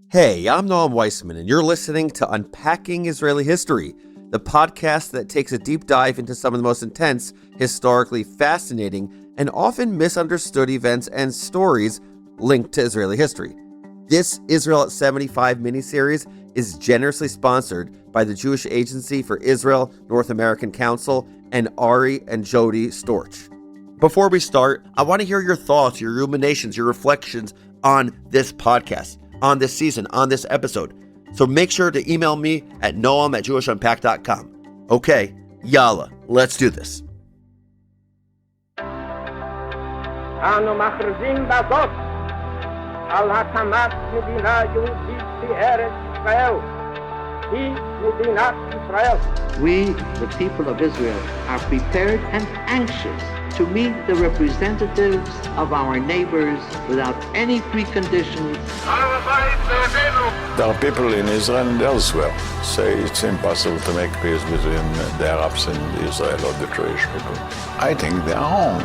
Hey, I'm Noam Weissman, and you're listening to Unpacking Israeli History, the podcast that takes a deep dive into some of the most intense, historically fascinating, and often misunderstood events and stories linked to Israeli history. This Israel at 75 miniseries is generously sponsored by the Jewish Agency for Israel North American Council and Ari and Jody Storch. Before we start, I want to hear your thoughts, your ruminations, your reflections on this podcast, on this season, on this episode. So make sure to email me at noam@jewishunpack.com. Okay, yalla, let's do this. אנו מכריזים בזאת על הקמת מדינה יהודית בארץ ישראל. היא מדינת ישראל. We, the people of Israel, are prepared and anxious to meet the representatives of our neighbors without any preconditions. There are people in Israel and elsewhere say it's impossible to make peace between the Arabs and Israel or the Jewish people. I think they are wrong.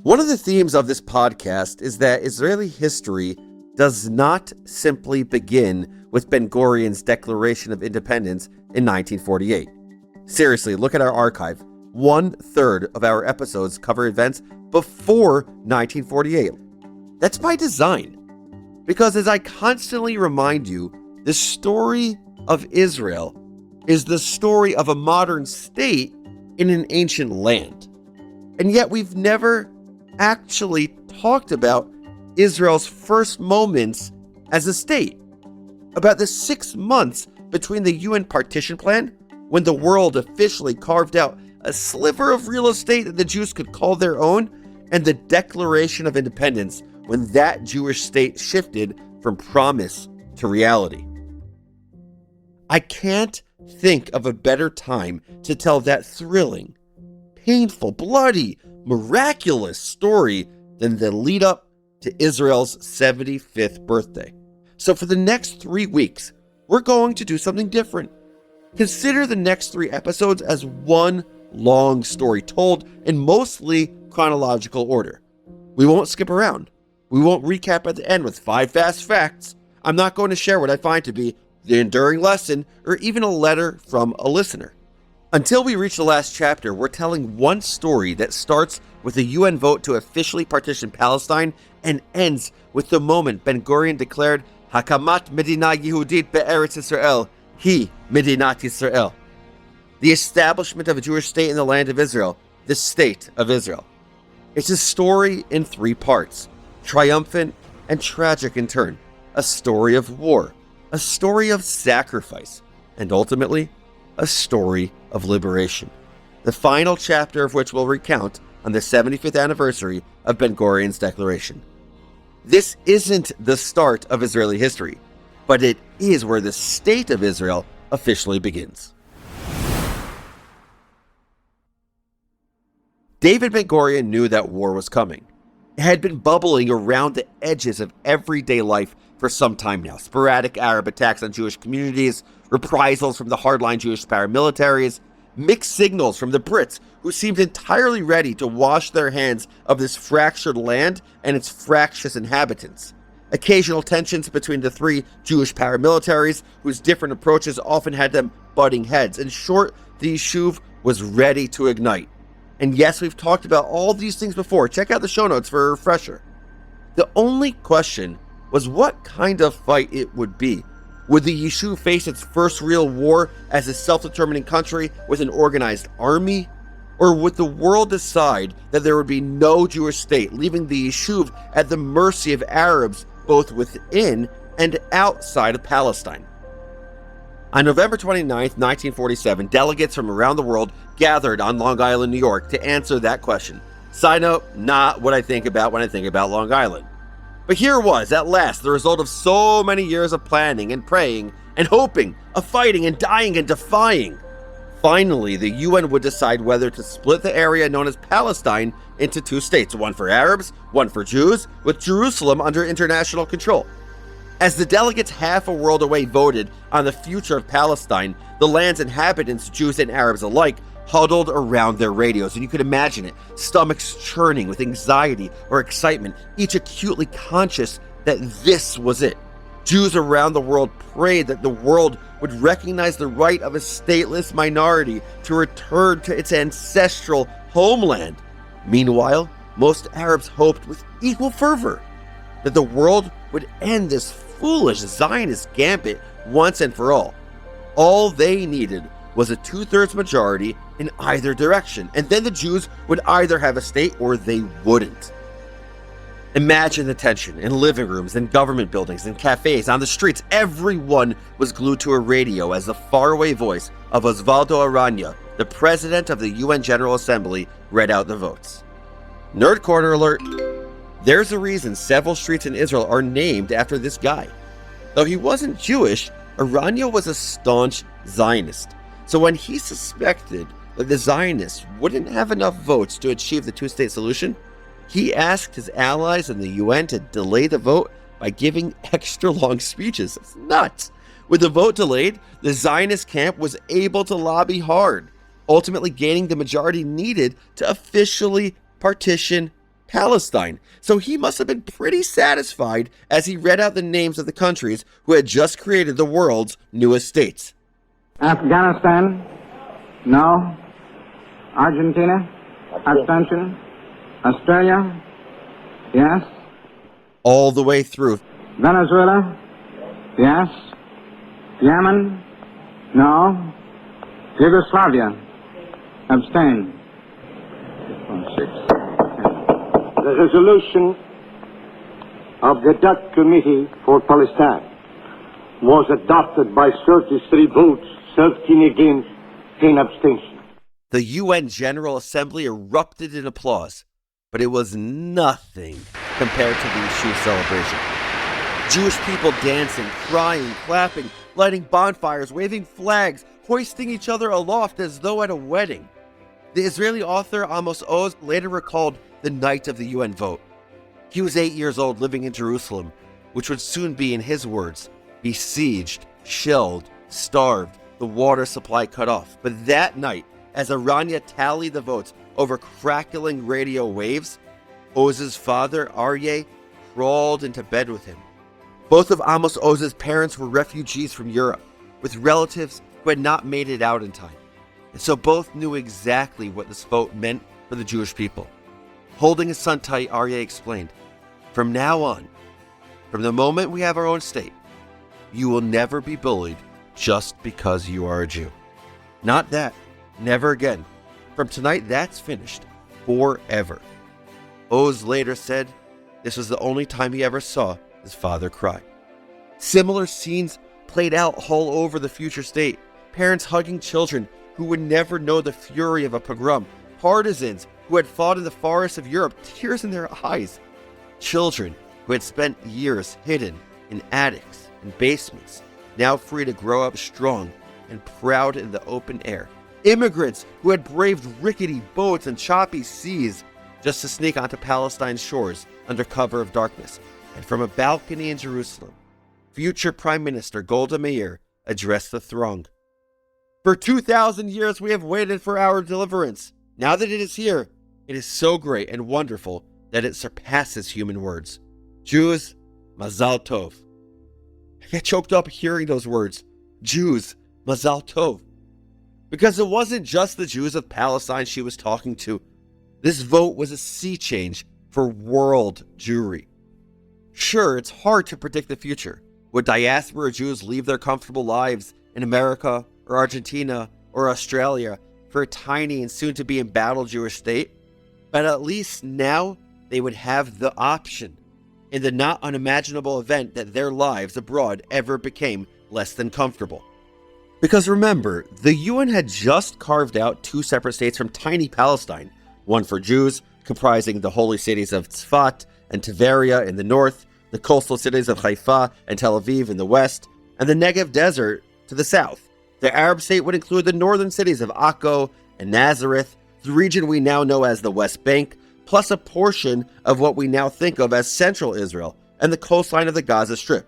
One of the themes of this podcast is that Israeli history does not simply begin with Ben-Gurion's Declaration of Independence in 1948. Seriously, look at our archive. 1/3 of our episodes cover events before 1948. That's by design. Because as I constantly remind you, the story of Israel is the story of a modern state in an ancient land. And yet we've never actually talked about Israel's first moments as a state, about the 6 months between the UN partition plan, when the world officially carved out a sliver of real estate that the Jews could call their own, and the Declaration of Independence, when that Jewish state shifted from promise to reality. I can't think of a better time to tell that thrilling, painful, bloody, miraculous story than the lead up to Israel's 75th birthday. So for the next 3 weeks, we're going to do something different. Consider the next 3 episodes as one long story told in mostly chronological order. We won't skip around. We won't recap at the end with 5 fast facts. I'm not going to share what I find to be the enduring lesson or even a letter from a listener. Until we reach the last chapter, we're telling one story that starts with a UN vote to officially partition Palestine and ends with the moment Ben-Gurion declared Hakamat Medina Yehudit Be'eretz Yisrael, Hi Medinat Yisrael. The establishment of a Jewish state in the land of Israel, the state of Israel. It's a story in 3 parts, triumphant and tragic in turn, a story of war, a story of sacrifice, and ultimately, a story of liberation. The final chapter of which we'll recount on the 75th anniversary of Ben-Gurion's declaration. This isn't the start of Israeli history, but it is where the state of Israel officially begins. David Ben-Gurion knew that war was coming. It had been bubbling around the edges of everyday life for some time now. Sporadic Arab attacks on Jewish communities, reprisals from the hardline Jewish paramilitaries, mixed signals from the Brits, who seemed entirely ready to wash their hands of this fractured land and its fractious inhabitants. Occasional tensions between the 3 Jewish paramilitaries, whose different approaches often had them butting heads. In short, the Yishuv was ready to ignite. And yes, we've talked about all these things before. Check out the show notes for a refresher. The only question was what kind of fight it would be. Would the Yishuv face its first real war as a self-determining country with an organized army? Or would the world decide that there would be no Jewish state, leaving the Yishuv at the mercy of Arabs both within and outside of Palestine? On November 29th, 1947, delegates from around the world gathered on Long Island, New York to answer that question. Side note, not what I think about when I think about Long Island. But here it was, at last, the result of so many years of planning and praying and hoping, of fighting and dying and defying. Finally, the UN would decide whether to split the area known as Palestine into 2 states, one for Arabs, one for Jews, with Jerusalem under international control. As the delegates half a world away voted on the future of Palestine, the land's inhabitants, Jews and Arabs alike, huddled around their radios, and you could imagine it, stomachs churning with anxiety or excitement, each acutely conscious that this was it. Jews around the world prayed that the world would recognize the right of a stateless minority to return to its ancestral homeland. Meanwhile, most Arabs hoped with equal fervor that the world would end this foolish Zionist gambit once and for all. All they needed was a 2/3 majority in either direction, and then the Jews would either have a state or they wouldn't. Imagine the tension in living rooms, in government buildings, in cafes, on the streets. Everyone was glued to a radio as the faraway voice of Osvaldo Aranha, the president of the UN General Assembly, read out the votes. Nerd Corner alert. There's a reason several streets in Israel are named after this guy. Though he wasn't Jewish, Aranha was a staunch Zionist. So when he suspected that the Zionists wouldn't have enough votes to achieve the two-state solution, he asked his allies in the UN to delay the vote by giving extra long speeches. It's nuts. With the vote delayed, the Zionist camp was able to lobby hard, ultimately gaining the majority needed to officially partition Palestine. So he must have been pretty satisfied as he read out the names of the countries who had just created the world's newest states. Afghanistan, no. Argentina, abstention. Australia, yes. All the way through. Venezuela, yes. Yemen, no. Yugoslavia, abstain. The resolution of the Dutch Committee for Palestine was adopted by 33 votes, 13 against, 10 abstentions. The UN General Assembly erupted in applause, but it was nothing compared to the Yeshu celebration. Jewish people dancing, crying, clapping, lighting bonfires, waving flags, hoisting each other aloft as though at a wedding. The Israeli author Amos Oz later recalled the night of the UN vote. He was 8 years old, living in Jerusalem, which would soon be, in his words, besieged, shelled, starved, the water supply cut off. But that night, as Aranha tallied the votes over crackling radio waves, Oz's father, Aryeh, crawled into bed with him. Both of Amos Oz's parents were refugees from Europe, with relatives who had not made it out in time. And so both knew exactly what this vote meant for the Jewish people. Holding his son tight, Aryeh explained, "From now on, from the moment we have our own state, you will never be bullied just because you are a Jew. Not that. Never again. From tonight, that's finished. Forever." Oz later said this was the only time he ever saw his father cry. Similar scenes played out all over the future state. Parents hugging children who would never know the fury of a pogrom. Partisans who had fought in the forests of Europe, tears in their eyes. Children who had spent years hidden in attics and basements, now free to grow up strong and proud in the open air. Immigrants who had braved rickety boats and choppy seas just to sneak onto Palestine's shores under cover of darkness. And from a balcony in Jerusalem, future Prime Minister Golda Meir addressed the throng. "For 2,000 years we have waited for our deliverance. Now that it is here, it is so great and wonderful that it surpasses human words. Jews, Mazal Tov." I get choked up hearing those words. Jews, Mazal Tov. Because it wasn't just the Jews of Palestine she was talking to. This vote was a sea change for world Jewry. Sure, it's hard to predict the future. Would diaspora Jews leave their comfortable lives in America or Argentina or Australia for a tiny and soon-to-be embattled Jewish state? But at least now they would have the option in the not unimaginable event that their lives abroad ever became less than comfortable. Because remember, the UN had just carved out two separate states from tiny Palestine, one for Jews, comprising the holy cities of Tzfat and Tiberia in the north, the coastal cities of Haifa and Tel Aviv in the west, and the Negev desert to the south. The Arab state would include the northern cities of Akko and Nazareth, the region we now know as the West Bank, plus a portion of what we now think of as central Israel and the coastline of the Gaza Strip.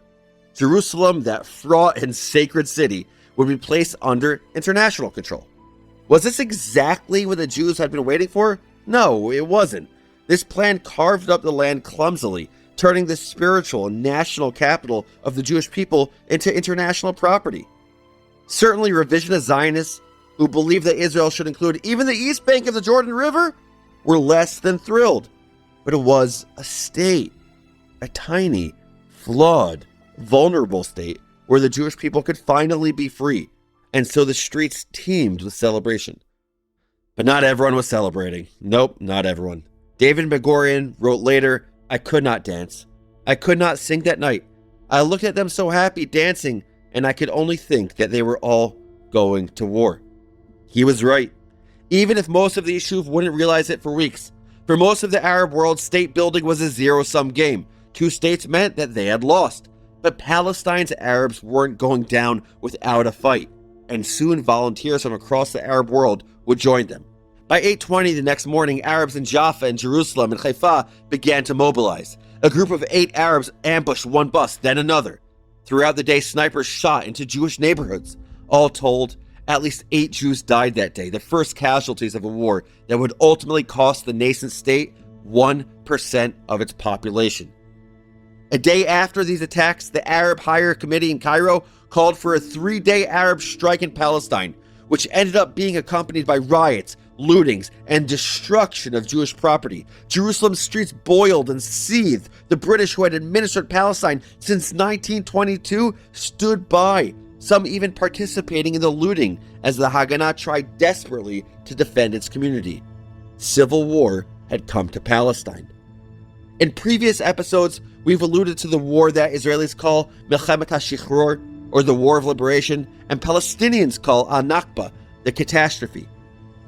Jerusalem, that fraught and sacred city, would be placed under international control. Was this exactly what the Jews had been waiting for? No, it wasn't. This plan carved up the land clumsily, turning the spiritual and national capital of the Jewish people into international property. Certainly revisionist Zionists, who believed that Israel should include even the east bank of the Jordan River, were less than thrilled. But it was a state, a tiny, flawed, vulnerable state where the Jewish people could finally be free, and so the streets teemed with celebration. But not everyone was celebrating. Nope, not everyone. David Ben-Gurion wrote later, "I could not dance. I could not sing that night. I looked at them so happy dancing, and I could only think that they were all going to war." He was right. Even if most of the Yishuv wouldn't realize it for weeks. For most of the Arab world, state building was a zero-sum game. Two states meant that they had lost. But Palestine's Arabs weren't going down without a fight, and soon volunteers from across the Arab world would join them. By 8:20 the next morning, Arabs in Jaffa and Jerusalem and Haifa began to mobilize. A group of 8 Arabs ambushed one bus, then another. Throughout the day, snipers shot into Jewish neighborhoods. All told, at least 8 Jews died that day, the first casualties of a war that would ultimately cost the nascent state 1% of its population. A day after these attacks, the Arab Higher Committee in Cairo called for a 3-day Arab strike in Palestine, which ended up being accompanied by riots, lootings, and destruction of Jewish property. Jerusalem's streets boiled and seethed. The British, who had administered Palestine since 1922, stood by, some even participating in the looting as the Haganah tried desperately to defend its community. Civil war had come to Palestine. In previous episodes, we've alluded to the war that Israelis call Milchemet HaShichror, or the War of Liberation, and Palestinians call Al-Nakba, the catastrophe.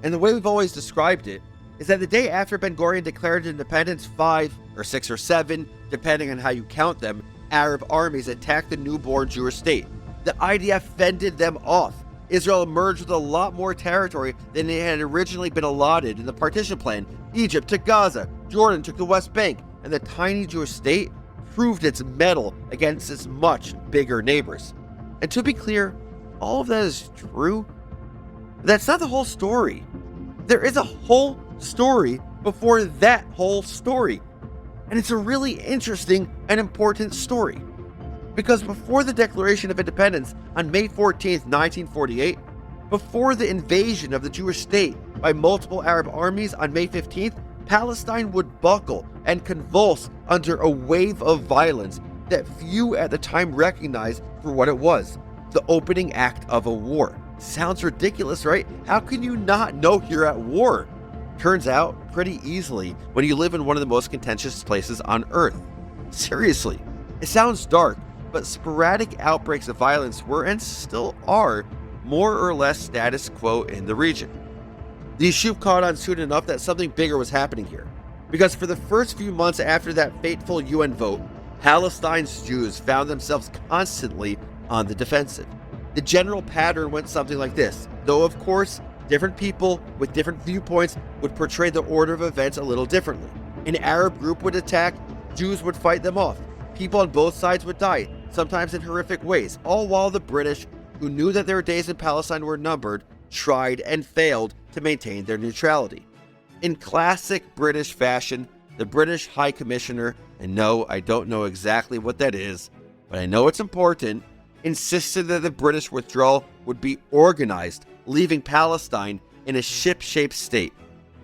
And the way we've always described it is that the day after Ben-Gurion declared independence, 5 or 6 or 7, depending on how you count them, Arab armies attacked the newborn Jewish state. The IDF fended them off. Israel emerged with a lot more territory than it had originally been allotted in the partition plan. Egypt took Gaza, Jordan took the West Bank, and the tiny Jewish state proved its mettle against its much bigger neighbors. And to be clear, all of that is true. That's not the whole story. There is a whole story before that whole story. And it's a really interesting and important story. Because before the Declaration of Independence on May 14th, 1948, before the invasion of the Jewish state by multiple Arab armies on May 15th, Palestine would buckle and convulse under a wave of violence that few at the time recognized for what it was, the opening act of a war. Sounds ridiculous, right? How can you not know you're at war? Turns out pretty easily when you live in one of the most contentious places on earth. Seriously, it sounds dark, but sporadic outbreaks of violence were and still are more or less status quo in the region. The Yishuv caught on soon enough that something bigger was happening here, because for the first few months after that fateful UN vote, Palestine's Jews found themselves constantly on the defensive. The general pattern went something like this, though of course, different people with different viewpoints would portray the order of events a little differently. An Arab group would attack, Jews would fight them off. People on both sides would die, sometimes in horrific ways, all while the British, who knew that their days in Palestine were numbered, tried and failed to maintain their neutrality. In classic British fashion, the British High Commissioner, and no, I don't know exactly what that is, but I know it's important, insisted that the British withdrawal would be organized, leaving Palestine in a ship-shaped state.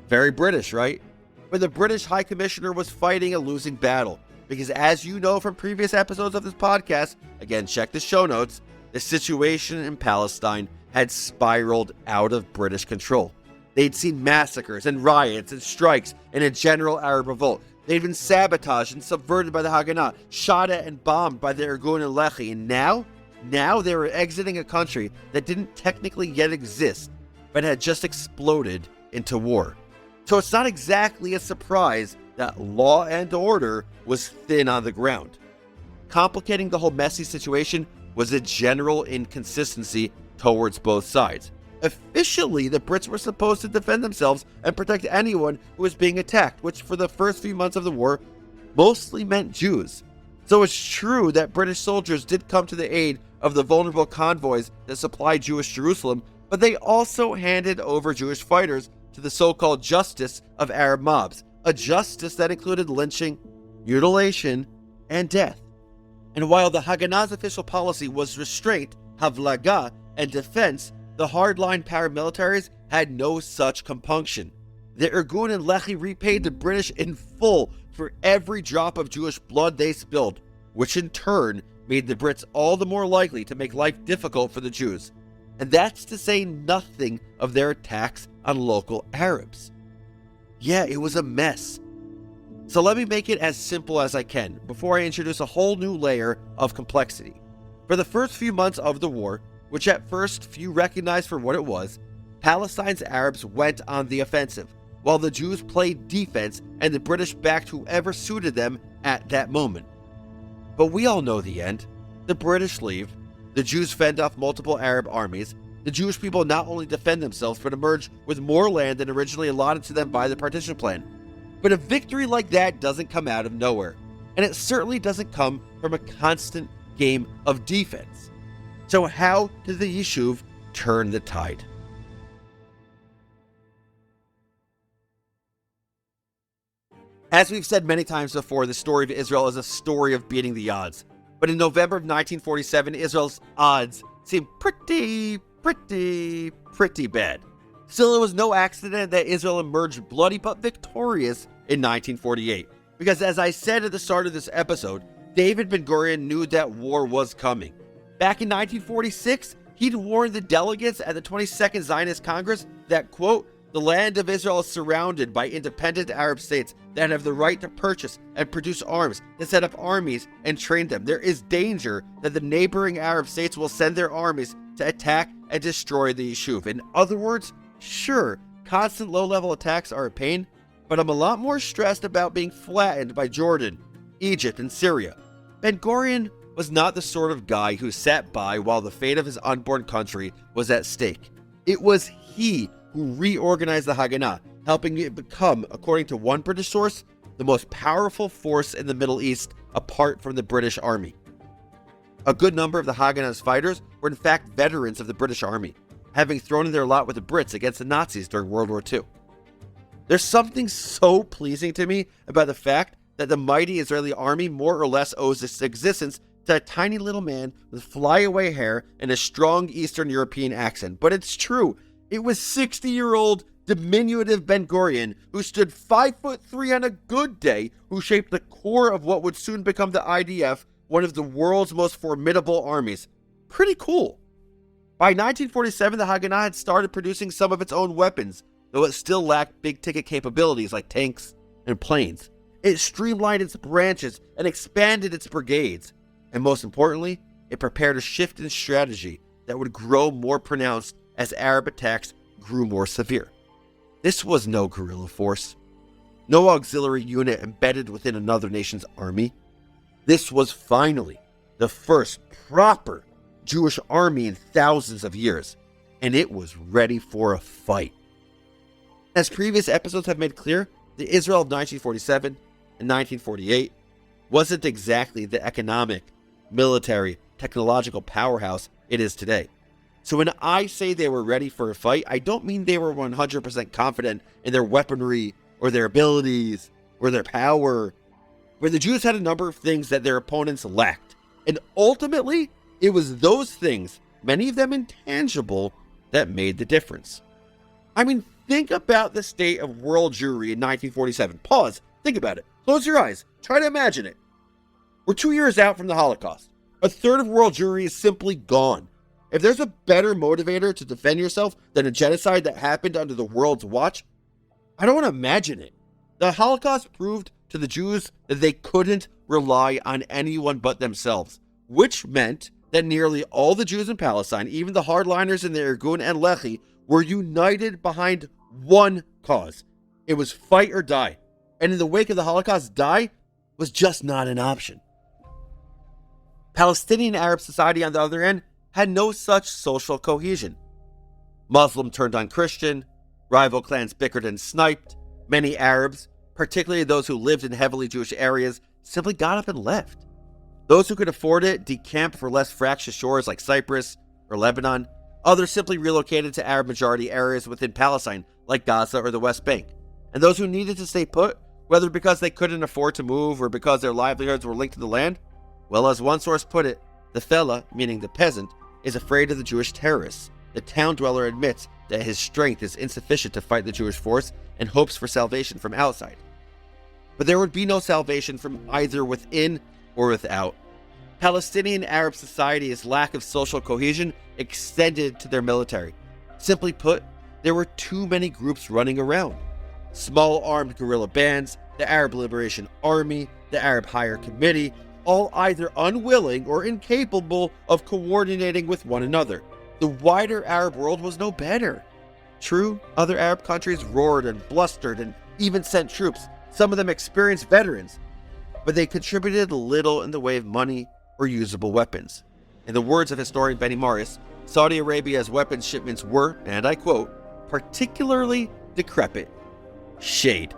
Very British, right? But the British High Commissioner was fighting a losing battle, because as you know from previous episodes of this podcast, again, check the show notes, the situation in Palestine had spiraled out of British control. They'd seen massacres and riots and strikes and a general Arab revolt. They'd been sabotaged and subverted by the Haganah, shot at and bombed by the Irgun and Lehi, and now they were exiting a country that didn't technically yet exist, but had just exploded into war. So it's not exactly a surprise that law and order was thin on the ground. Complicating the whole messy situation was a general inconsistency towards both sides. Officially, the Brits were supposed to defend themselves and protect anyone who was being attacked, which for the first few months of the war mostly meant Jews. So it's true that British soldiers did come to the aid of the vulnerable convoys that supplied Jewish Jerusalem, but they also handed over Jewish fighters to the so-called justice of Arab mobs, a justice that included lynching, mutilation, and death. And while the Haganah's official policy was restraint, havlaga, and defense, the hardline paramilitaries had no such compunction. The Irgun and Lehi repaid the British in full for every drop of Jewish blood they spilled, which in turn made the Brits all the more likely to make life difficult for the Jews. And that's to say nothing of their attacks on local Arabs. Yeah, it was a mess. So let me make it as simple as I can before I introduce a whole new layer of complexity. For the first few months of the war, which at first few recognized for what it was, Palestine's Arabs went on the offensive, while the Jews played defense and the British backed whoever suited them at that moment. But we all know the end. The British leave, the Jews fend off multiple Arab armies, the Jewish people not only defend themselves but emerge with more land than originally allotted to them by the partition plan. But a victory like that doesn't come out of nowhere, and it certainly doesn't come from a constant game of defense. So how did the Yishuv turn the tide? As we've said many times before, the story of Israel is a story of beating the odds. But in November of 1947, Israel's odds seemed pretty bad. Still, it was no accident that Israel emerged bloody but victorious in 1948. Because as I said at the start of this episode, David Ben-Gurion knew that war was coming. Back in 1946, he'd warned the delegates at the 22nd Zionist Congress that, quote, the land of Israel is surrounded by independent Arab states that have the right to purchase and produce arms, to set up armies and train them. There is danger that the neighboring Arab states will send their armies to attack and destroy the Yishuv. In other words, sure, constant low-level attacks are a pain, but I'm a lot more stressed about being flattened by Jordan, Egypt, and Syria. Ben-Gurion was not the sort of guy who sat by while the fate of his unborn country was at stake. It was he who reorganized the Haganah, helping it become, according to one British source, the most powerful force in the Middle East apart from the British Army. A good number of the Haganah's fighters were in fact veterans of the British Army, having thrown in their lot with the Brits against the Nazis during World War II. There's something so pleasing to me about the fact that the mighty Israeli army more or less owes its existence to a tiny little man with flyaway hair and a strong Eastern European accent. But it's true, it was 60-year-old diminutive Ben-Gurion who stood 5'3" on a good day, who shaped the core of what would soon become the IDF, one of the world's most formidable armies. Pretty cool. By 1947, the Haganah had started producing some of its own weapons, though it still lacked big-ticket capabilities like tanks and planes. It streamlined its branches and expanded its brigades. And most importantly, it prepared a shift in strategy that would grow more pronounced as Arab attacks grew more severe. This was no guerrilla force, no auxiliary unit embedded within another nation's army. This was finally the first proper Jewish army in thousands of years, and it was ready for a fight. As previous episodes have made clear, the Israel of 1947 and 1948 wasn't exactly the economic, military, technological powerhouse it is today. So when I say they were ready for a fight, I don't mean they were 100% confident in their weaponry or their abilities or their power. But the Jews had a number of things that their opponents lacked. And ultimately, it was those things, many of them intangible, that made the difference. I mean, think about the state of world Jewry in 1947. Pause. Think about it. Close your eyes. Try to imagine it. We're 2 years out from the Holocaust. A third of world Jewry is simply gone. If there's a better motivator to defend yourself than a genocide that happened under the world's watch, I don't want to imagine it. The Holocaust proved to the Jews that they couldn't rely on anyone but themselves, which meant that nearly all the Jews in Palestine, even the hardliners in the Irgun and Lehi, were united behind one cause. It was fight or die. And in the wake of the Holocaust, die was just not an option. Palestinian Arab society, on the other hand, had no such social cohesion. Muslim turned on Christian, rival clans bickered and sniped. Many Arabs, particularly those who lived in heavily Jewish areas, simply got up and left. Those who could afford it decamped for less fractious shores like Cyprus or Lebanon. Others simply relocated to Arab-majority areas within Palestine, like Gaza or the West Bank. And those who needed to stay put, whether because they couldn't afford to move or because their livelihoods were linked to the land, well, as one source put it, the fella, meaning the peasant, is afraid of the Jewish terrorists. The town dweller admits that his strength is insufficient to fight the Jewish force and hopes for salvation from outside. But there would be no salvation from either within or without. Palestinian Arab society's lack of social cohesion extended to their military. Simply put, there were too many groups running around. Small armed guerrilla bands, the Arab Liberation Army, the Arab Higher Committee, all either unwilling or incapable of coordinating with one another. The wider Arab world was no better. True, other Arab countries roared and blustered and even sent troops, some of them experienced veterans, but they contributed little in the way of money or usable weapons. In the words of historian Benny Morris, Saudi Arabia's weapons shipments were, and I quote, particularly decrepit. Shade.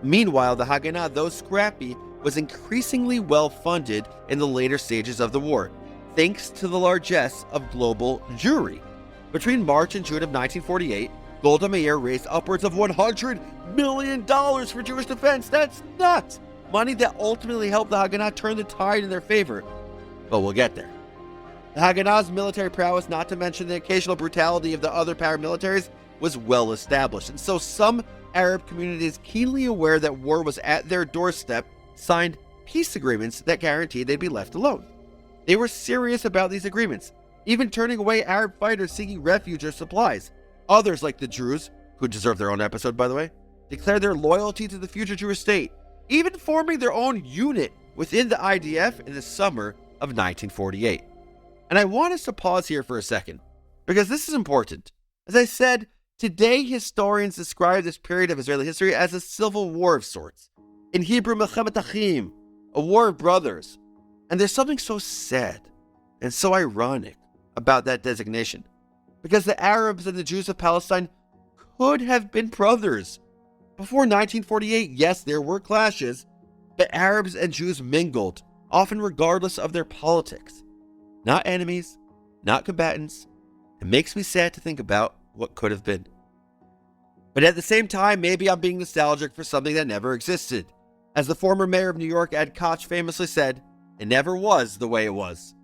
Meanwhile, the Haganah, though scrappy, was increasingly well-funded in the later stages of the war, thanks to the largesse of global Jewry. Between March and June of 1948, Golda Meir raised upwards of $100 million for Jewish defense. That's nuts! Money that ultimately helped the Haganah turn the tide in their favor. But we'll get there. The Haganah's military prowess, not to mention the occasional brutality of the other paramilitaries, was well established, and so some Arab communities, keenly aware that war was at their doorstep, signed peace agreements that guaranteed they'd be left alone. They were serious about these agreements, even turning away Arab fighters seeking refuge or supplies. Others, like the Druze, who deserve their own episode by the way, declared their loyalty to the future Jewish state, even forming their own unit within the IDF in the summer of 1948. And I want us to pause here for a second, because this is important. As I said, today historians describe this period of Israeli history as a civil war of sorts. In Hebrew, Milchemet Achim, a war of brothers. And there's something so sad and so ironic about that designation, because the Arabs and the Jews of Palestine could have been brothers. Before 1948, yes, there were clashes, but Arabs and Jews mingled, often regardless of their politics. Not enemies, not combatants. It makes me sad to think about what could have been. But at the same time, maybe I'm being nostalgic for something that never existed. As the former mayor of New York, Ed Koch, famously said, it never was the way it was.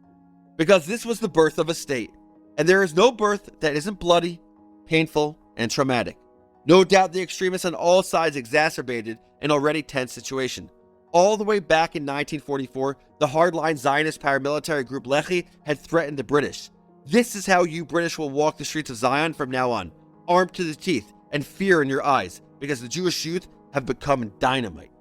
Because this was the birth of a state. And there is no birth that isn't bloody, painful, and traumatic. No doubt the extremists on all sides exacerbated an already tense situation. All the way back in 1944, the hardline Zionist paramilitary group Lehi had threatened the British. This is how you British will walk the streets of Zion from now on, armed to the teeth and fear in your eyes, because the Jewish youth have become dynamite.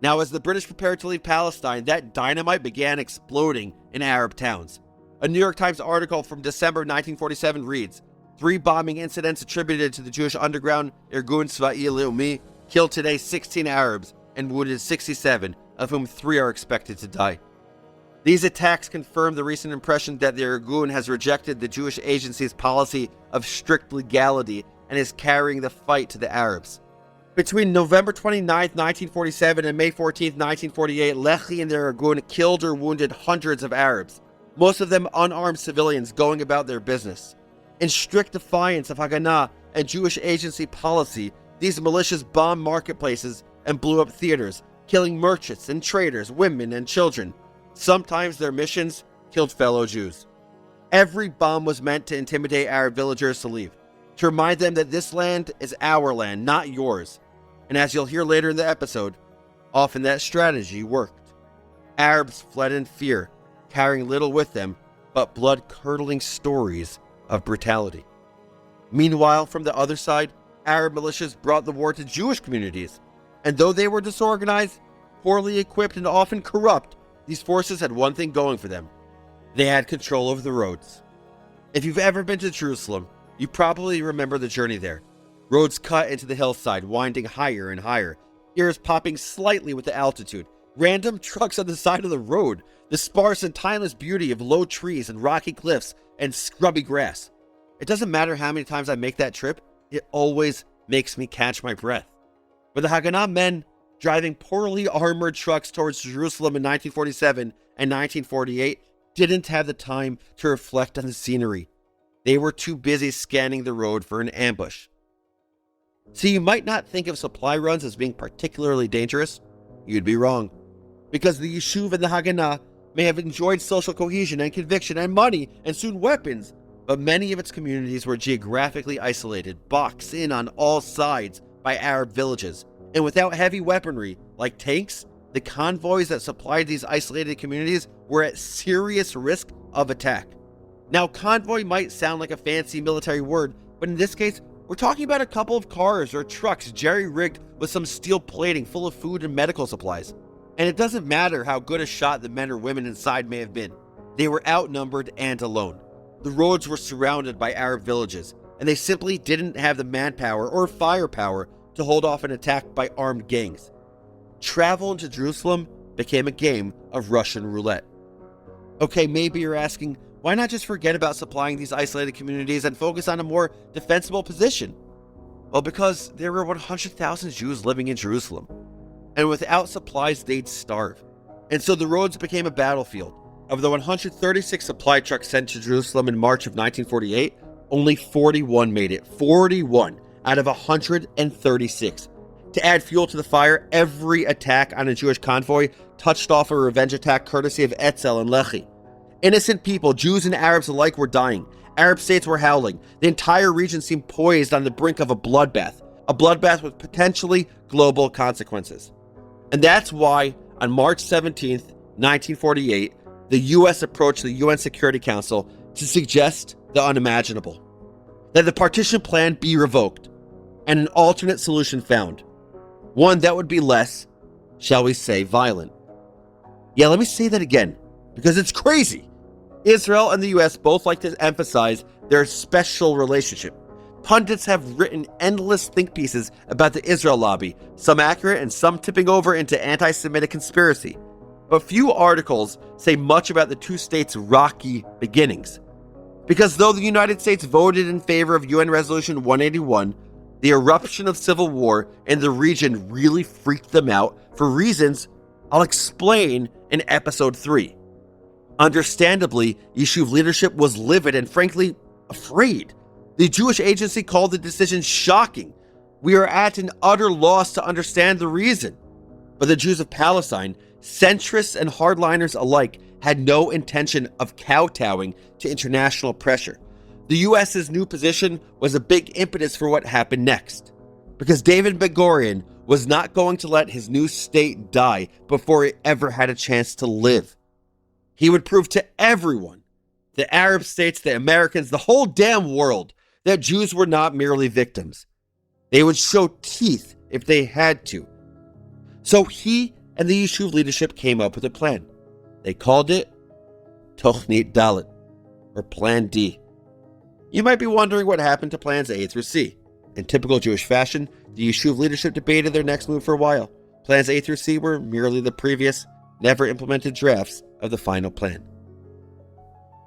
Now, as the British prepared to leave Palestine, that dynamite began exploding in Arab towns. A New York Times article from December 1947 reads, 3 bombing incidents attributed to the Jewish underground Irgun Tzva'i Leumi killed today 16 Arabs and wounded 67, of whom 3 are expected to die. These attacks confirm the recent impression that the Irgun has rejected the Jewish agency's policy of strict legality and is carrying the fight to the Arabs. Between November 29, 1947 and May 14, 1948, Lehi and their Irgun killed or wounded hundreds of Arabs, most of them unarmed civilians going about their business. In strict defiance of Haganah and Jewish agency policy, these militias bombed marketplaces and blew up theaters, killing merchants and traders, women and children. Sometimes their missions killed fellow Jews. Every bomb was meant to intimidate Arab villagers to leave, to remind them that this land is our land, not yours. And as you'll hear later in the episode, often that strategy worked. Arabs fled in fear, carrying little with them but blood-curdling stories of brutality. Meanwhile, from the other side, Arab militias brought the war to Jewish communities. And though they were disorganized, poorly equipped, and often corrupt, these forces had one thing going for them. They had control over the roads. If you've ever been to Jerusalem, you probably remember the journey there. Roads cut into the hillside, winding higher and higher, ears popping slightly with the altitude, random trucks on the side of the road, the sparse and timeless beauty of low trees and rocky cliffs and scrubby grass. It doesn't matter how many times I make that trip, it always makes me catch my breath. But the Haganah men driving poorly armored trucks towards Jerusalem in 1947 and 1948 didn't have the time to reflect on the scenery. They were too busy scanning the road for an ambush. So you might not think of supply runs as being particularly dangerous. You'd be wrong. Because the Yishuv and the Haganah may have enjoyed social cohesion and conviction and money and soon weapons, but many of its communities were geographically isolated, boxed in on all sides by Arab villages, and without heavy weaponry like tanks, the convoys that supplied these isolated communities were at serious risk of attack. Now, convoy might sound like a fancy military word, but in this case, we're talking about a couple of cars or trucks jerry-rigged with some steel plating full of food and medical supplies. And it doesn't matter how good a shot the men or women inside may have been. They were outnumbered and alone. The roads were surrounded by Arab villages, and they simply didn't have the manpower or firepower to hold off an attack by armed gangs. Travel into Jerusalem became a game of Russian roulette. Okay, maybe you're asking, why not just forget about supplying these isolated communities and focus on a more defensible position? Well, because there were 100,000 Jews living in Jerusalem, and without supplies, they'd starve. And so the roads became a battlefield. Of the 136 supply trucks sent to Jerusalem in March of 1948, only 41 made it. 41 out of 136. To add fuel to the fire, every attack on a Jewish convoy touched off a revenge attack courtesy of Etzel and Lehi. Innocent people, Jews and Arabs alike, were dying. Arab states were howling. The entire region seemed poised on the brink of a bloodbath with potentially global consequences. And that's why, on March 17th, 1948, the U.S. approached the UN Security Council to suggest the unimaginable. That the partition plan be revoked, and an alternate solution found. One that would be less, shall we say, violent. Yeah, let me say that again, because it's crazy. Israel and the U.S. both like to emphasize their special relationship. Pundits have written endless think pieces about the Israel lobby, some accurate and some tipping over into anti-Semitic conspiracy. But few articles say much about the two states' rocky beginnings. Because though the United States voted in favor of UN Resolution 181, the eruption of civil war in the region really freaked them out for reasons I'll explain in episode 3. Understandably, Yishuv leadership was livid and frankly afraid. The Jewish Agency called the decision shocking. We are at an utter loss to understand the reason. But the Jews of Palestine, centrists and hardliners alike, had no intention of kowtowing to international pressure. The U.S.'s new position was a big impetus for what happened next. Because David Ben-Gurion was not going to let his new state die before it ever had a chance to live. He would prove to everyone, the Arab states, the Americans, the whole damn world, that Jews were not merely victims. They would show teeth if they had to. So he and the Yishuv leadership came up with a plan. They called it Tochnit Dalet, or Plan D. You might be wondering what happened to Plans A through C. In typical Jewish fashion, the Yishuv leadership debated their next move for a while. Plans A through C were merely the previous, never implemented drafts of the final plan.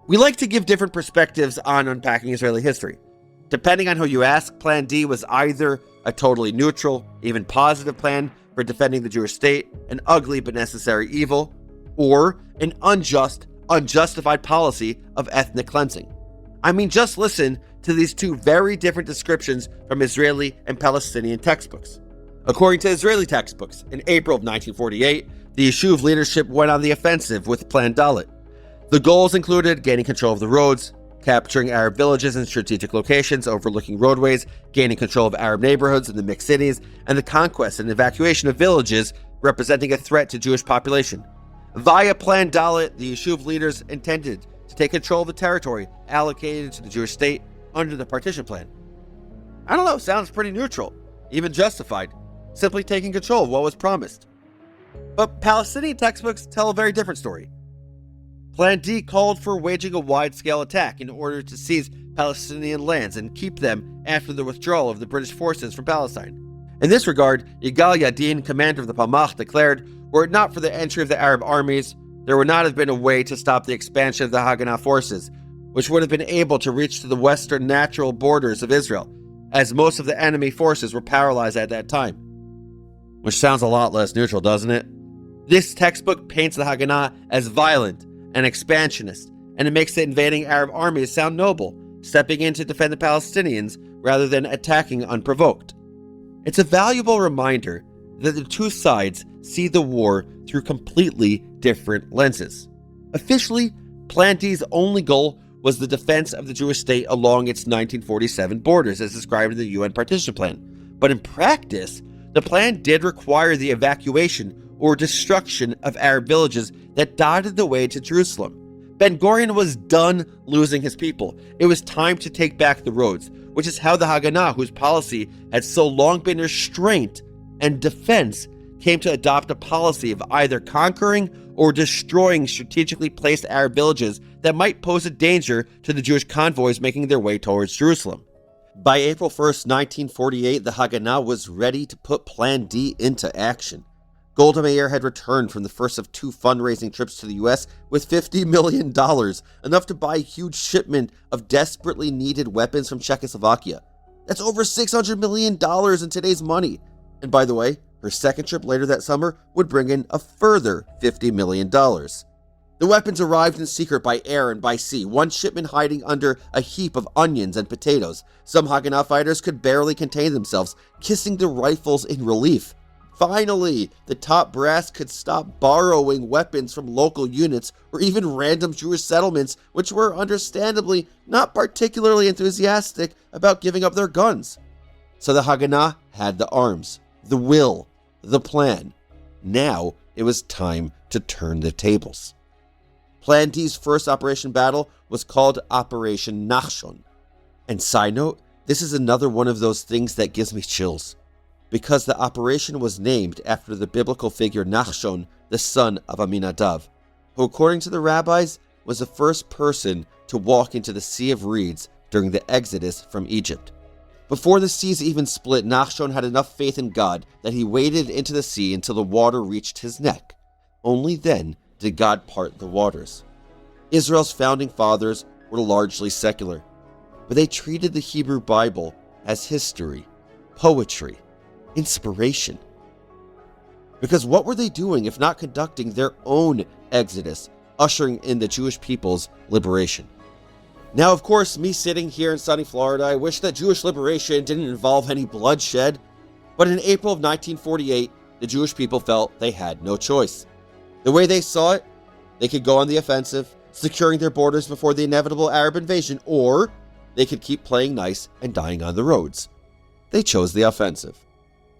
We like to give different perspectives on unpacking Israeli history. Depending on who you ask, Plan D was either a totally neutral, even positive plan for defending the Jewish state, an ugly but necessary evil, or an unjustified policy of ethnic cleansing. I mean, just listen to these two very different descriptions from Israeli and Palestinian textbooks. According to Israeli textbooks, in April of 1948, the Yishuv leadership went on the offensive with Plan Dalet. The goals included gaining control of the roads, capturing Arab villages in strategic locations overlooking roadways, gaining control of Arab neighborhoods in the mixed cities, and the conquest and evacuation of villages representing a threat to Jewish population. Via Plan Dalet, the Yishuv leaders intended to take control of the territory allocated to the Jewish state under the partition plan. I don't know, sounds pretty neutral, even justified, simply taking control of what was promised. But Palestinian textbooks tell a very different story. Plan D called for waging a wide-scale attack in order to seize Palestinian lands and keep them after the withdrawal of the British forces from Palestine. In this regard, Yigal Yadin, commander of the Palmach, declared, were it not for the entry of the Arab armies, there would not have been a way to stop the expansion of the Haganah forces, which would have been able to reach to the western natural borders of Israel, as most of the enemy forces were paralyzed at that time. Which sounds a lot less neutral, doesn't it? This textbook paints the Haganah as violent, and expansionist, and it makes the invading Arab armies sound noble, stepping in to defend the Palestinians rather than attacking unprovoked. It's a valuable reminder that the two sides see the war through completely different lenses. Officially, Plan D's only goal was the defense of the Jewish state along its 1947 borders, as described in the UN partition plan. But in practice, the plan did require the evacuation or destruction of Arab villages that dotted the way to Jerusalem. Ben-Gurion was done losing his people. It was time to take back the roads, which is how the Haganah, whose policy had so long been restraint and defense, came to adopt a policy of either conquering or destroying strategically placed Arab villages that might pose a danger to the Jewish convoys making their way towards Jerusalem. By April 1st, 1948, the Haganah was ready to put Plan D into action. Golda Meir had returned from the first of two fundraising trips to the US with $50 million, enough to buy a huge shipment of desperately needed weapons from Czechoslovakia. That's over $600 million in today's money. And by the way, her second trip later that summer would bring in a further $50 million. The weapons arrived in secret by air and by sea, one shipment hiding under a heap of onions and potatoes. Some Haganah fighters could barely contain themselves, kissing their rifles in relief. Finally, the top brass could stop borrowing weapons from local units or even random Jewish settlements, which were understandably not particularly enthusiastic about giving up their guns. So the Haganah had the arms, the will, the plan. Now it was time to turn the tables. Plan D's first operation battle was called Operation Nachshon. And side note, this is another one of those things that gives me chills, because the operation was named after the biblical figure Nachshon, the son of Aminadav, who according to the rabbis was the first person to walk into the Sea of Reeds during the Exodus from Egypt. Before the seas even split, Nachshon had enough faith in God that he waded into the sea until the water reached his neck. Only then did God part the waters. Israel's founding fathers were largely secular, but they treated the Hebrew Bible as history, poetry, inspiration. Because what were they doing if not conducting their own exodus, ushering in the Jewish people's liberation? Now, of course, me sitting here in sunny Florida, I wish that Jewish liberation didn't involve any bloodshed, but in April of 1948, the Jewish people felt they had no choice. The way they saw it, they could go on the offensive, securing their borders before the inevitable Arab invasion, or they could keep playing nice and dying on the roads. They chose the offensive.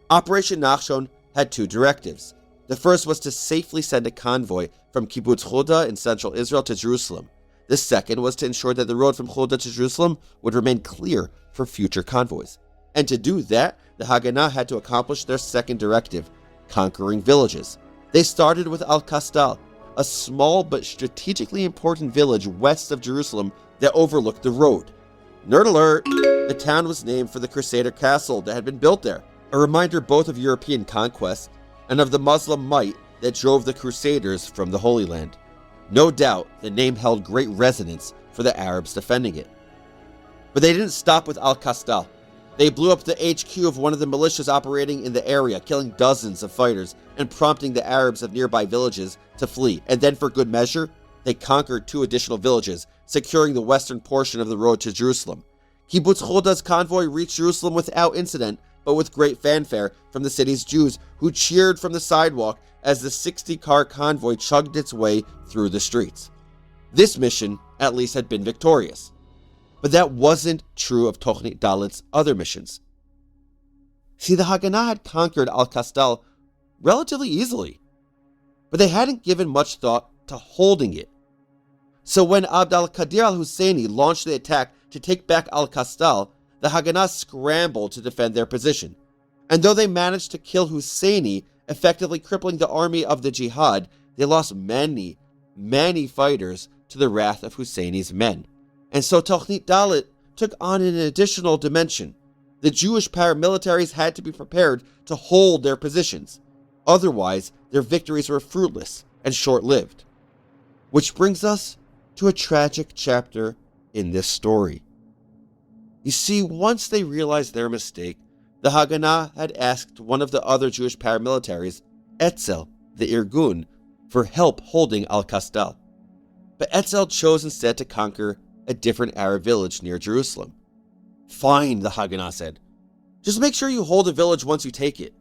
Operation Nachshon had two directives. The first was to safely send a convoy from Kibbutz Choda in central Israel to Jerusalem. The second was to ensure that the road from Choda to Jerusalem would remain clear for future convoys. And to do that, the Haganah had to accomplish their second directive, conquering villages. They started with Al-Kastal, a small but strategically important village west of Jerusalem that overlooked the road. Nerd alert! The town was named for the Crusader castle that had been built there, a reminder both of European conquest and of the Muslim might that drove the Crusaders from the Holy Land. No doubt, the name held great resonance for the Arabs defending it. But they didn't stop with Al-Kastal. They blew up the HQ of one of the militias operating in the area, killing dozens of fighters and prompting the Arabs of nearby villages to flee. And then for good measure, they conquered two additional villages, securing the western portion of the road to Jerusalem. Kibbutz Choda's convoy reached Jerusalem without incident, but with great fanfare from the city's Jews, who cheered from the sidewalk as the 60-car convoy chugged its way through the streets. This mission, at least, had been victorious. But that wasn't true of Tochnit Dalit's other missions. See, the Haganah had conquered Al-Kastal relatively easily, but they hadn't given much thought to holding it. So when Abd al-Qadir al-Husseini launched the attack to take back Al-Kastal, the Haganah scrambled to defend their position. And though they managed to kill Husseini, effectively crippling the army of the jihad, they lost many fighters to the wrath of Husseini's men. And so Tochnit Dalit took on an additional dimension. The Jewish paramilitaries had to be prepared to hold their positions. Otherwise, their victories were fruitless and short-lived. Which brings us to a tragic chapter in this story. You see, once they realized their mistake, the Haganah had asked one of the other Jewish paramilitaries, Etzel, the Irgun, for help holding Al-Kastal. but Etzel chose instead to conquer a different Arab village near Jerusalem. "Fine," the Haganah said. "Just make sure you hold the village once you take it."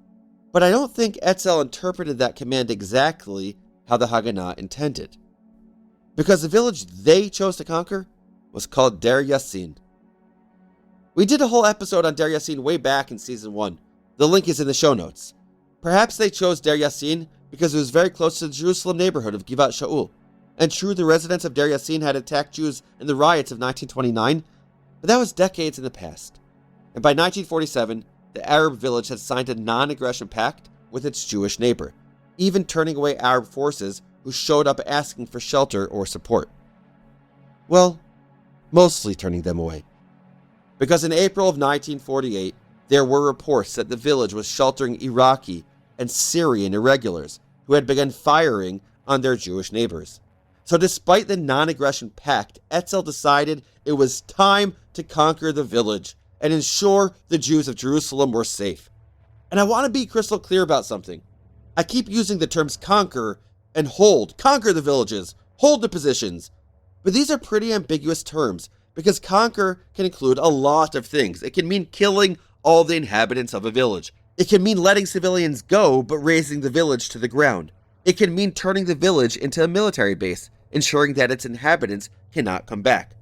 But I don't think Etzel interpreted that command exactly how the Haganah intended. Because the village they chose to conquer was called Der Yassin. We did a whole episode on Der Yassin way back in Season 1. The link is in the show notes. Perhaps they chose Der Yassin because it was very close to the Jerusalem neighborhood of Givat Shaul. And true, the residents of Der Yassin had attacked Jews in the riots of 1929, but that was decades in the past. And by 1947, the Arab village had signed a non-aggression pact with its Jewish neighbor, even turning away Arab forces who showed up asking for shelter or support. Well, mostly turning them away. Because in April of 1948, there were reports that the village was sheltering Iraqi and Syrian irregulars who had begun firing on their Jewish neighbors. So despite the non-aggression pact, Etzel decided it was time to conquer the village and ensure the Jews of Jerusalem were safe. And I want to be crystal clear about something. I keep using the terms conquer and hold. Conquer the villages, hold the positions. But these are pretty ambiguous terms because conquer can include a lot of things. It can mean killing all the inhabitants of a village. It can mean letting civilians go but razing the village to the ground. It can mean turning the village into a military base, ensuring that its inhabitants cannot come back.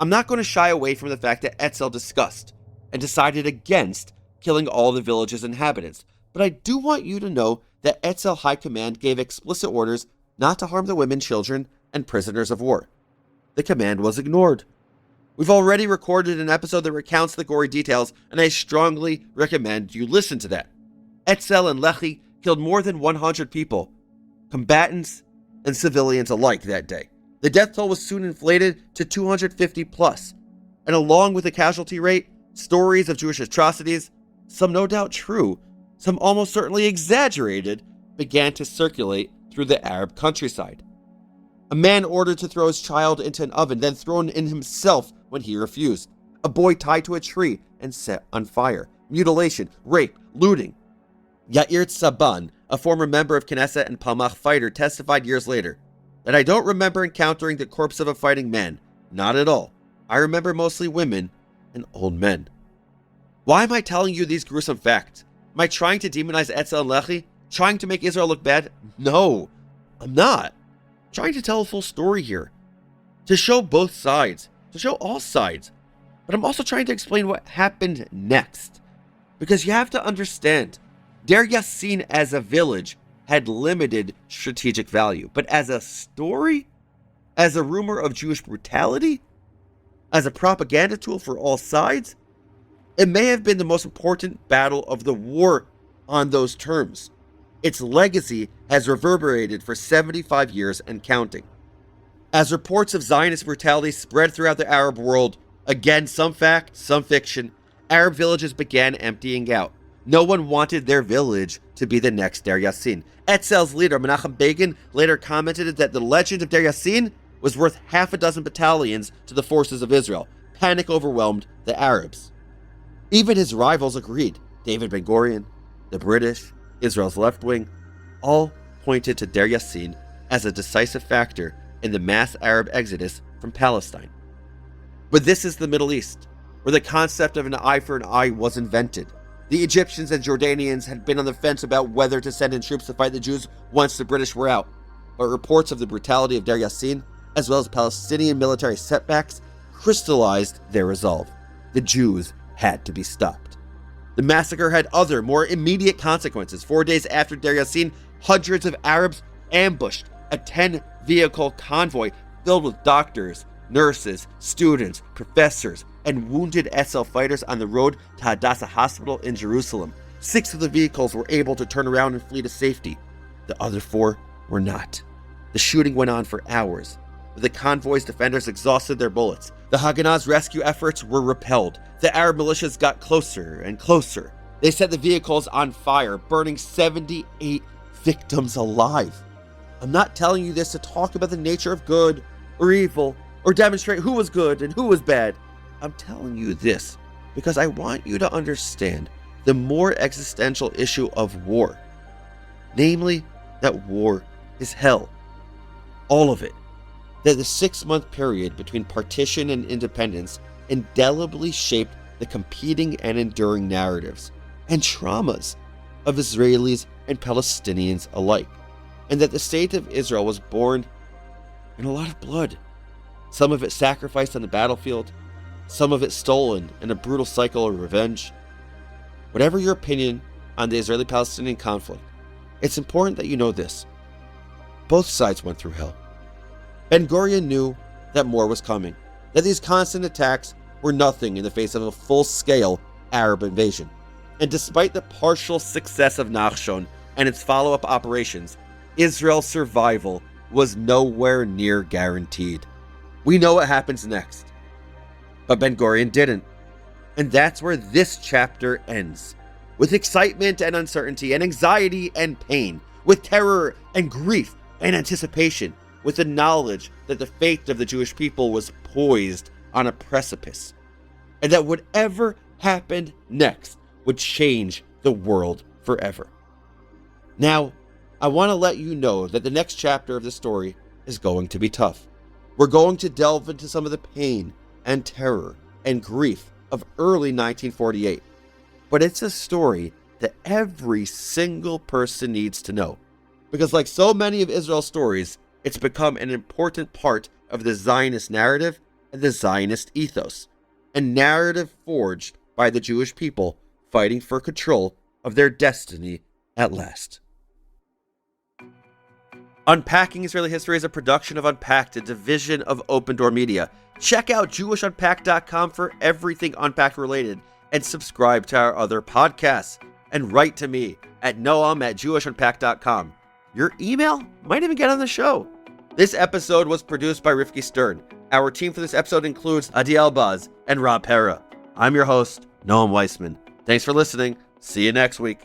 I'm not going to shy away from the fact that Etzel discussed and decided against killing all the village's inhabitants, but I do want you to know that Etzel High Command gave explicit orders not to harm the women, children, and prisoners of war. The command was ignored. We've already recorded an episode that recounts the gory details, and I strongly recommend you listen to that. Etzel and Lehi killed more than 100 people, combatants and civilians alike that day. The death toll was soon inflated to 250 plus, and along with the casualty rate, stories of Jewish atrocities, some no doubt true, some almost certainly exaggerated, began to circulate through the Arab countryside. A man ordered to throw his child into an oven, then thrown in himself when he refused. A boy tied to a tree and set on fire. Mutilation, rape, looting. Yair Tsaban, a former member of Knesset and Palmach fighter, testified years later that I don't remember encountering the corpse of a fighting man. Not at all. I remember mostly women and old men. Why am I telling you these gruesome facts? Am I trying to demonize Etzel and Lehi? Trying to make Israel look bad? No, I'm not. I'm trying to tell a full story here. To show both sides. To show all sides. But I'm also trying to explain what happened next. Because you have to understand, Der Yassin as a village had limited strategic value. But as a story? As a rumor of Jewish brutality? As a propaganda tool for all sides? It may have been the most important battle of the war on those terms. Its legacy has reverberated for 75 years and counting. As reports of Zionist brutality spread throughout the Arab world, again some fact, some fiction, Arab villages began emptying out. No one wanted their village to be the next Der Yassin. Etzel's leader, Menachem Begin, later commented that the legend of Der Yassin was worth half a dozen battalions to the forces of Israel. Panic overwhelmed the Arabs. Even his rivals agreed. David Ben Gurion, the British, Israel's left wing, all pointed to Der Yassin as a decisive factor in the mass Arab exodus from Palestine. But this is the Middle East, where the concept of an eye for an eye was invented. The Egyptians and Jordanians had been on the fence about whether to send in troops to fight the Jews once the British were out, but reports of the brutality of Der Yassin, as well as Palestinian military setbacks, crystallized their resolve. The Jews had to be stopped. The massacre had other, more immediate consequences. 4 days after Der Yassin, hundreds of Arabs ambushed a 10-vehicle convoy filled with doctors, nurses, students, professors, and wounded Etzel fighters on the road to Hadassah Hospital in Jerusalem. 6 of the vehicles were able to turn around and flee to safety. The other 4 were not. The shooting went on for hours. With the convoy's defenders exhausted their bullets, the Haganah's rescue efforts were repelled. The Arab militias got closer and closer. They set the vehicles on fire, burning 78 victims alive. I'm not telling you this to talk about the nature of good or evil or demonstrate who was good and who was bad. I'm telling you this because I want you to understand the more existential issue of war. Namely, that war is hell. All of it. that the 6-month period between partition and independence indelibly shaped the competing and enduring narratives and traumas of Israelis and Palestinians alike, and that the state of Israel was born in a lot of blood, some of it sacrificed on the battlefield, some of it stolen in a brutal cycle of revenge. Whatever your opinion on the Israeli-Palestinian conflict, it's important that you know this. Both sides went through hell. Ben-Gurion knew that more was coming, that these constant attacks were nothing in the face of a full-scale Arab invasion. And despite the partial success of Nachshon and its follow-up operations, Israel's survival was nowhere near guaranteed. We know what happens next. But Ben-Gurion didn't. And that's where this chapter ends. With excitement and uncertainty and anxiety and pain, with terror and grief and anticipation, with the knowledge that the fate of the Jewish people was poised on a precipice, and that whatever happened next would change the world forever. Now, I want to let you know that the next chapter of the story is going to be tough. We're going to delve into some of the pain and terror and grief of early 1948. But it's a story that every single person needs to know. Because like so many of Israel's stories, it's become an important part of the Zionist narrative and the Zionist ethos. A narrative forged by the Jewish people fighting for control of their destiny at last. Unpacking Israeli History is a production of Unpacked, a division of Open Door Media. Check out JewishUnpacked.com for everything Unpacked related, and subscribe to our other podcasts. And write to me at noam@JewishUnpacked.com. Your email might even get on the show. This episode was produced by Rifki Stern. Our team for this episode includes Adi Albaz and Rob Pera. I'm your host, Noam Weissman. Thanks for listening. See you next week.